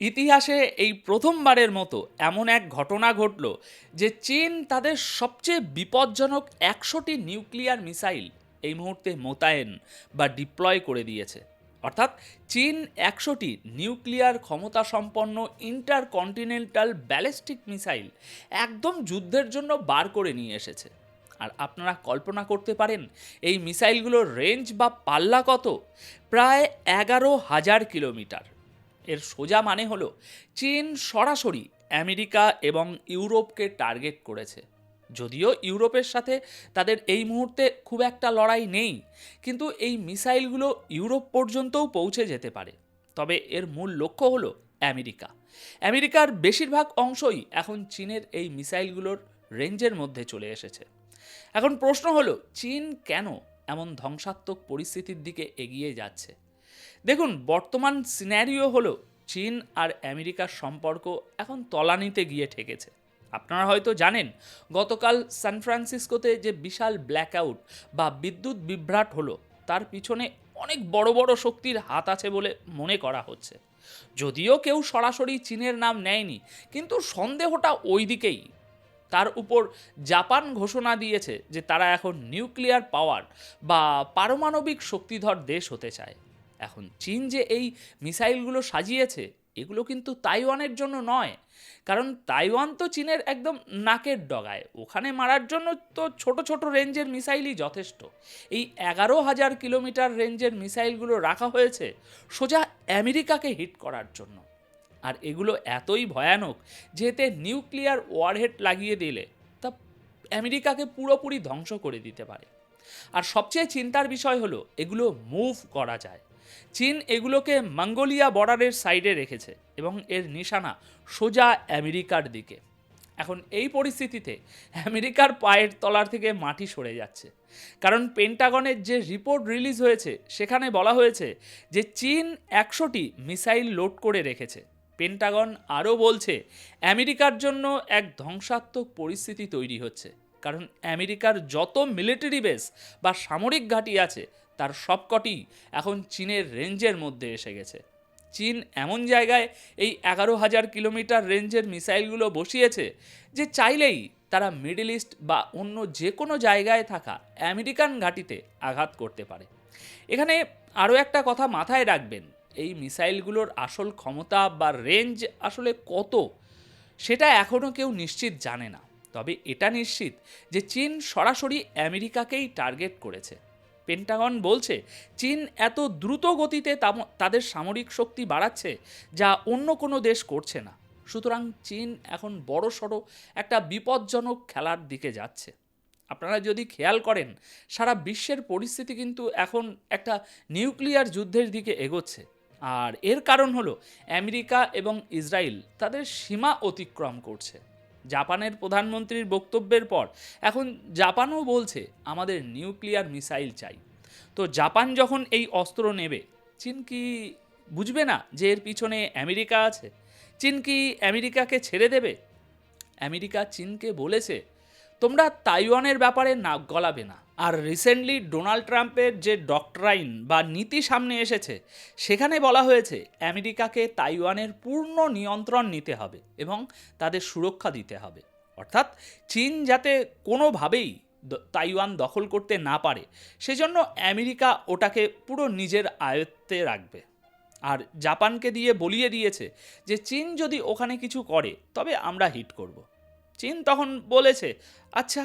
ইতিহাসে এই প্রথমবারের মতো এমন এক ঘটনা ঘটল যে চীন তাদের সবচেয়ে বিপজ্জনক ১০০টি নিউক্লিয়ার মিসাইল এই মুহূর্তে মোতায়েন বা ডিপ্লয় করে দিয়েছে। অর্থাৎ চীন ১০০টি নিউক্লিয়ার ক্ষমতাসম্পন্ন ইন্টারকন্টিনেন্টাল ব্যালিস্টিক মিসাইল একদম যুদ্ধের জন্য বার করে নিয়ে এসেছে। আর আপনারা কল্পনা করতে পারেন এই মিসাইলগুলোর রেঞ্জ বা পাল্লা কত? প্রায় ১১,০০০ কিলোমিটার। এর সোজা মানে হলো চীন সরাসরি আমেরিকা এবং ইউরোপকে টার্গেট করেছে। যদিও ইউরোপের সাথে তাদের এই মুহূর্তে খুব একটা লড়াই নেই, কিন্তু এই মিসাইলগুলো ইউরোপ পর্যন্তও পৌঁছে যেতে পারে। তবে এর মূল লক্ষ্য হলো আমেরিকা। আমেরিকার বেশিরভাগ অংশই এখন চীনের এই মিসাইলগুলোর রেঞ্জের মধ্যে চলে এসেছে। এখন প্রশ্ন হলো, চীন কেন এমন ধ্বংসাত্মক পরিস্থিতির দিকে এগিয়ে যাচ্ছে? দেখুন, বর্তমান সিনারিও হলো চীন আর আমেরিকার সম্পর্ক এখন তলানিতে গিয়ে ঠেকেছে। আপনারা হয়তো জানেন, গতকাল সান ফ্রান্সিসকোতে যে বিশাল ব্ল্যাকআউট বা বিদ্যুৎ বিভ্রাট হলো, তার পিছনে অনেক বড় বড় শক্তির হাত আছে বলে মনে করা হচ্ছে। যদিও কেউ সরাসরি চীনের নাম নেয়নি, কিন্তু সন্দেহটা ওই দিকেই। তার উপর জাপান ঘোষণা দিয়েছে যে তারা এখন নিউক্লিয়ার পাওয়ার বা পারমাণবিক শক্তিধর দেশ হতে চায়। এখন চীন যে এই মিসাইলগুলো সাজিয়েছে, এগুলো কিন্তু তাইওয়ানের জন্য নয়। কারণ তাইওয়ান তো চীনের একদম নাকের ডগায়, ওখানে মারার জন্য তো ছোট ছোট রেঞ্জের মিসাইলই যথেষ্ট। এই ১১,০০০ কিলোমিটার রেঞ্জের মিসাইলগুলো রাখা হয়েছে সোজা আমেরিকাকে হিট করার জন্য। আর এগুলো এতই ভয়ানক যে এতে নিউক্লিয়ার ওয়ারহেড লাগিয়ে দিলে তা আমেরিকাকে পুরোপুরি ধ্বংস করে দিতে পারে। আর সবচেয়ে চিন্তার বিষয় হলো এগুলো মুভ করা যায়। চীন এগুলোকে মঙ্গোলিয়া বর্ডারের সাইডে রেখেছে এবং এর নিশানা সোজা আমেরিকার দিকে। এখন এই পরিস্থিতিতে আমেরিকার পায়ের তলার থেকে মাটি সরে যাচ্ছে। কারণ পেন্টাগনের যে রিপোর্ট রিলিজ হয়েছে সেখানে বলা হয়েছে যে চীন ১০০টি মিসাইল লোড করে রেখেছে। পেন্টাগন আরও বলছে আমেরিকার জন্য এক ধ্বংসাত্মক পরিস্থিতি তৈরি হচ্ছে, কারণ আমেরিকার যত মিলিটারি বেস বা সামরিক ঘাঁটি আছে তার সবকটি এখন চীনের রেঞ্জের মধ্যে এসে গেছে। চীন এমন জায়গায় এই ১১,০০০ কিলোমিটার রেঞ্জের মিসাইলগুলো বসিয়েছে যে চাইলেই তারা মিডল ইস্ট বা অন্য যে কোনো জায়গায় থাকা আমেরিকান ঘাঁটিতে আঘাত করতে পারে। এখানে আরও একটা কথা মাথায় রাখবেন, এই মিসাইলগুলোর আসল ক্ষমতা বা রেঞ্জ আসলে কত সেটা এখনও কেউ নিশ্চিত জানে না। তবে এটা নিশ্চিত যে চীন সরাসরি আমেরিকাকেই টার্গেট করেছে। পেন্টাগন বলছে চীন এত দ্রুত গতিতে তাদের সামরিক শক্তি বাড়াচ্ছে যা অন্য কোনো দেশ করছে না। সুতরাং চীন এখন বড়সড় একটা বিপজ্জনক খেলার দিকে যাচ্ছে। আপনারা যদি খেয়াল করেন, সারা বিশ্বের পরিস্থিতি কিন্তু এখন একটা নিউক্লিয়ার যুদ্ধের দিকে এগোচ্ছে। আর এর কারণ হলো আমেরিকা এবং ইসরায়েল তাদের সীমা অতিক্রম করছে। জাপানের প্রধানমন্ত্রীর বক্তব্যের পর এখন জাপানও বলছে আমাদের নিউক্লিয়ার মিসাইল চাই। তো জাপান যখন এই অস্ত্র নেবে, চীন কি বুঝবে না যে এর পিছনে আমেরিকা আছে? চীন কি আমেরিকাকে ছেড়ে দেবে? আমেরিকা চীনকে বলেছে তোমরা তাইওয়ানের ব্যাপারে নাক গলাবে না। আর রিসেন্টলি ডোনাল্ড ট্রাম্পের যে ডক্ট্রাইন বা নীতি সামনে এসেছে সেখানে বলা হয়েছে আমেরিকাকে তাইওয়ানের পূর্ণ নিয়ন্ত্রণ নিতে হবে এবং তাদের সুরক্ষা দিতে হবে। অর্থাৎ চীন যাতে কোনোভাবেই তাইওয়ান দখল করতে না পারে, সেজন্য আমেরিকা ওটাকে পুরো নিজের আয়ত্তে রাখবে। আর জাপানকে দিয়ে বলিয়ে দিয়েছে যে চীন যদি ওখানে কিছু করে তবে আমরা হিট করব। চীন তখন বলেছে, আচ্ছা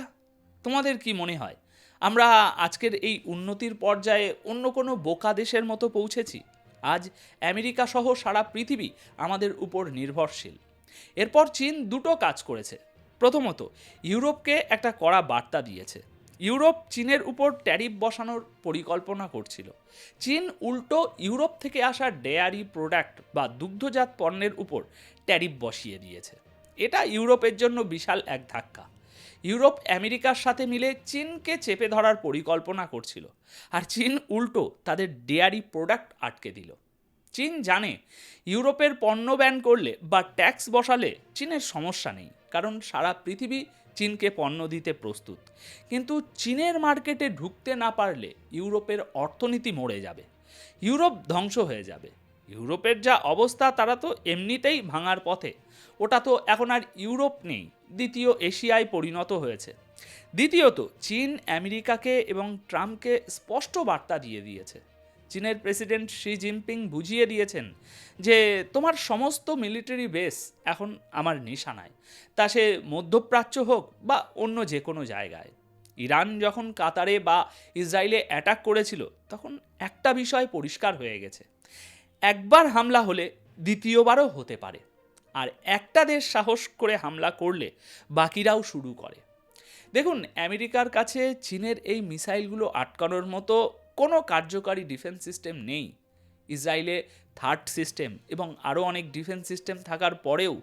তোমাদের কি মনে হয় আমরা আজকের এই উন্নতির পর্যায়ে অন্য কোনো বোকা দেশের মতো পৌঁছেছি? আজ আমেরিকা সহ সারা পৃথিবী আমাদের উপর নির্ভরশীল। এরপর চীন দুটো কাজ করেছে। প্রথমত, ইউরোপকে একটা কড়া বার্তা দিয়েছে। ইউরোপ চীনের উপর ট্যারিফ বসানোর পরিকল্পনা করছিল। চীন উল্টো ইউরোপ থেকে আসা ডেয়ারি প্রোডাক্ট বা দুগ্ধজাত পণ্যের উপর ট্যারিফ বসিয়ে দিয়েছে। এটা ইউরোপের জন্য বিশাল এক ধাক্কা। ইউরোপ আমেরিকার সাথে মিলে চীনকে চেপে ধরার পরিকল্পনা করছিল, আর চীন উল্টো তাদের ডেয়ারি প্রোডাক্ট আটকে দিল। চীন জানে ইউরোপের পণ্য ব্যান করলে বা ট্যাক্স বসালে চীনের সমস্যা নেই, কারণ সারা পৃথিবী চীনকে পণ্য দিতে প্রস্তুত। কিন্তু চীনের মার্কেটে ঢুকতে না পারলে ইউরোপের অর্থনীতি মরে যাবে, ইউরোপ ধ্বংস হয়ে যাবে। ইউরোপের যা অবস্থা তারা তো এমনিতেই ভাঙার পথে। ওটা তো এখন আর ইউরোপ নেই, দ্বিতীয় এশিয়ায় পরিণত হয়েছে। দ্বিতীয়ত, চীন আমেরিকাকে এবং ট্রাম্পকে স্পষ্ট বার্তা দিয়ে দিয়েছে। চীনের প্রেসিডেন্ট শি জিনপিং বুঝিয়ে দিয়েছেন যে তোমার সমস্ত মিলিটারি বেস এখন আমার নিশানায়, তা সে মধ্যপ্রাচ্য হোক বা অন্য যে কোনো জায়গায়। ইরান যখন কাতারে বা ইসরায়েলে অ্যাটাক করেছিল, তখন একটা বিষয় পরিষ্কার হয়ে গেছে, একবার হামলা হলে দ্বিতীয়বারও হতে পারে। আর একটা দেশ সাহস করে হামলা করলে বাকিরাও শুরু করে। দেখুন, আমেরিকার কাছে চীনের এই মিসাইলগুলো আটকানোর মতো কোনো কার্যকারী ডিফেন্স সিস্টেম নেই। ইসরায়েলে থার্ড সিস্টেম এবং আরও অনেক ডিফেন্স সিস্টেম থাকার পরেও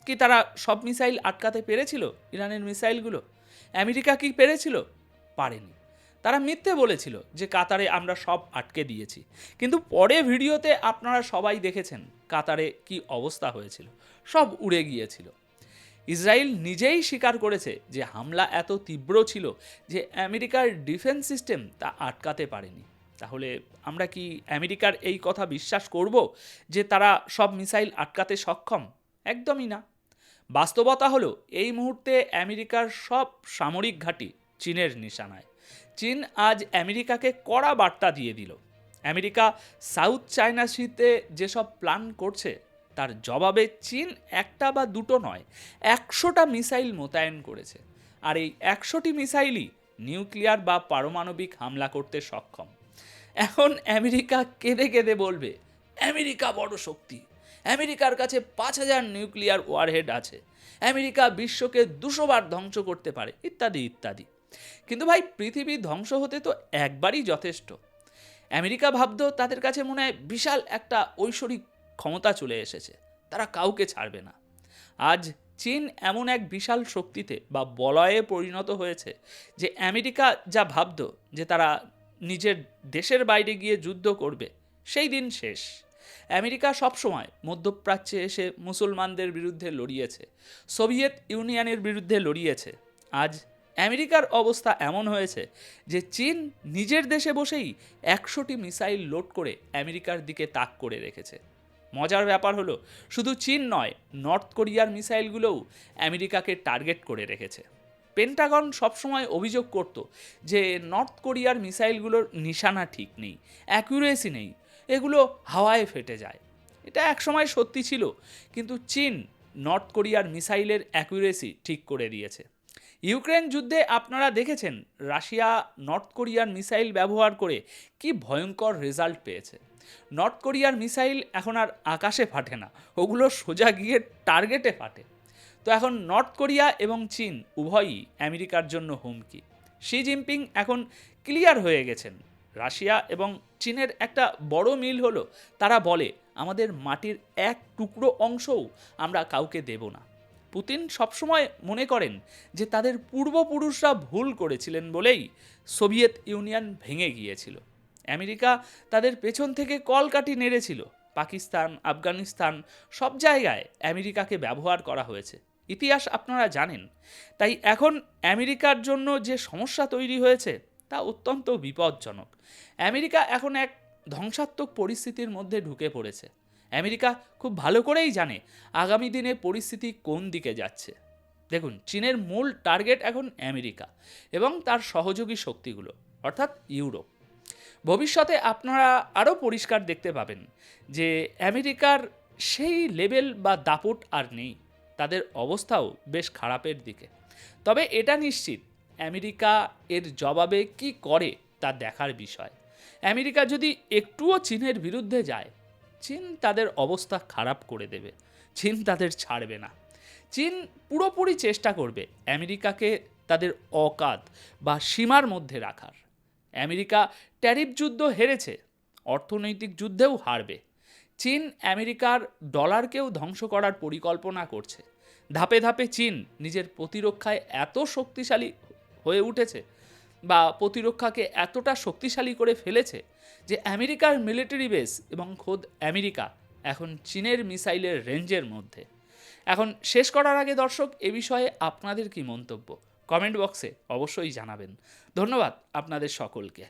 কি তারা সব মিসাইল আটকাতে পেরেছিল? ইরানের মিসাইলগুলো আমেরিকা কি পেরেছিল? পারেনি। তারা মিথ্যে বলেছিল যে কাতারে আমরা সব আটকে দিয়েছি, কিন্তু পরে ভিডিওতে আপনারা সবাই দেখেছেন কাতারে কি অবস্থা হয়েছিল, সব উড়ে গিয়েছিল। ইসরায়েল নিজেই স্বীকার করেছে যে হামলা এত তীব্র ছিল যে আমেরিকার ডিফেন্স সিস্টেম তা আটকাতে পারেনি। তাহলে আমরা কি আমেরিকার এই কথা বিশ্বাস করব যে তারা সব মিসাইল আটকাতে সক্ষম? একদমই না। বাস্তবতা হলো এই মুহূর্তে আমেরিকার সব সামরিক ঘাঁটি চীনের নিশানায়। চীন আজ আমেরিকাকে কড়া বার্তা দিয়ে দিল। আমেরিকা সাউথ চায়না সিতে যেসব প্ল্যান করছে তার জবাবে চীন একটা বা দুটো নয়, 100টা মিসাইল মোতায়েন করেছে। আর এই 100টি মিসাইলই নিউক্লিয়ার বা পারমাণবিক হামলা করতে সক্ষম। এখন আমেরিকা কেঁদে কেঁদে বলবে আমেরিকা বড় শক্তি, আমেরিকার কাছে 5000 নিউক্লিয়ার ওয়ারহেড আছে, আমেরিকা বিশ্বকে 200 বার ধ্বংস করতে পারে, ইত্যাদি ইত্যাদি। কিন্তু ভাই, পৃথিবী ধ্বংস হতে তো একবারই যথেষ্ট। আমেরিকা ভাবতো তাদের কাছে মনে হয় বিশাল একটা ঐশ্বরিক ক্ষমতা চলে এসেছে, তারা কাউকে ছাড়বে না। আজ চীন এমন এক বিশাল শক্তিতে বা বলয়ে পরিণত হয়েছে যে আমেরিকা যা ভাবতো যে তারা নিজের দেশের বাইরে গিয়ে যুদ্ধ করবে, সেই দিন শেষ। আমেরিকা সবসময় মধ্যপ্রাচ্যে এসে মুসলমানদের বিরুদ্ধে লড়িয়েছে, সোভিয়েত ইউনিয়নের বিরুদ্ধে লড়িয়েছে। আজ আমেরিকার অবস্থা এমন হয়েছে যে চীন নিজের দেশে বসেই 100টি মিসাইল লোড করে আমেরিকার দিকে তাক করে রেখেছে। মজার ব্যাপার হলো, শুধু চীন নয়, নর্থ কোরিয়ার মিসাইলগুলোও আমেরিকাকে টার্গেট করে রেখেছে। পেন্টাগন সবসময় অভিযোগ করত যে নর্থ কোরিয়ার মিসাইলগুলোর নিশানা ঠিক নেই, অ্যাকুরেসি নেই, এগুলো হাওয়ায় ফেটে যায়। এটা একসময় সত্যি ছিল, কিন্তু চীন নর্থ কোরিয়ার মিসাইলের অ্যাকুরেসি ঠিক করে দিয়েছে। ইউক্রেন যুদ্ধে আপনারা দেখেছেন রাশিয়া নর্থ কোরিয়ার মিসাইল ব্যবহার করে কি ভয়ঙ্কর রেজাল্ট পেয়েছে। নর্থ কোরিয়ার মিসাইল এখন আর আকাশে ফাটে না, ওগুলো সোজা গিয়ে টার্গেটে ফাটে। তো এখন নর্থ কোরিয়া এবং চীন উভয়ই আমেরিকার জন্য হুমকি। শি জিনপিং এখন ক্লিয়ার হয়ে গেছেন। রাশিয়া এবং চীনের একটা বড় মিল হলো, তারা বলে আমাদের মাটির এক টুকরো অংশও আমরা কাউকে দেব না। পুতিন সবসময় মনে করেন যে তাদের পূর্বপুরুষরা ভুল করেছিলেন বলেই সোভিয়েত ইউনিয়ন ভেঙে গিয়েছিল। আমেরিকা তাদের পেছন থেকে কলকাঠি নেড়েছিল। পাকিস্তান, আফগানিস্তান সব জায়গায় আমেরিকাকে ব্যবহার করা হয়েছে, ইতিহাস আপনারা জানেন। তাই এখন আমেরিকার জন্য যে সমস্যা তৈরি হয়েছে তা অত্যন্ত বিপজ্জনক। আমেরিকা এখন এক ধ্বংসাত্মক পরিস্থিতির মধ্যে ঢুকে পড়েছে। আমেরিকা খুব ভালো করেই জানে আগামী দিনে পরিস্থিতি কোন দিকে যাচ্ছে। দেখুন, চীনের মূল টার্গেট এখন আমেরিকা এবং তার সহযোগী শক্তিগুলো, অর্থাৎ ইউরোপ। ভবিষ্যতে আপনারা আরও পরিষ্কার দেখতে পাবেন যে আমেরিকার সেই লেভেল বা দাপট আর নেই, তাদের অবস্থাও বেশ খারাপের দিকে। তবে এটা নিশ্চিত, আমেরিকা এর জবাবে কি করে তা দেখার বিষয়। আমেরিকা যদি একটুও চীনের বিরুদ্ধে যায়, চীন তাদের অবস্থা খারাপ করে দেবে, চীন তাদের ছাড়বে না। চীন পুরোপুরি চেষ্টা করবে আমেরিকাকে তাদের অকাত বা সীমার মধ্যে রাখার। আমেরিকা ট্যারিফ যুদ্ধ হেরেছে, অর্থনৈতিক যুদ্ধেও হারবে। চীন আমেরিকার ডলারকেও ধ্বংস করার পরিকল্পনা করছে। ধাপে ধাপে চীন নিজের প্রতিরক্ষায় এত শক্তিশালী হয়ে উঠেছে বা প্রতিরক্ষাকে এতটা শক্তিশালী করে ফেলেছে যে আমেরিকার মিলিটারি বেস এবং খোদ আমেরিকা এখন চীনের মিসাইলের রেঞ্জের মধ্যে। এখন শেষ করার আগে দর্শক, এ বিষয়ে আপনাদের কি মন্তব্য কমেন্ট বক্সে অবশ্যই জানাবেন। ধন্যবাদ আপনাদের সকলকে।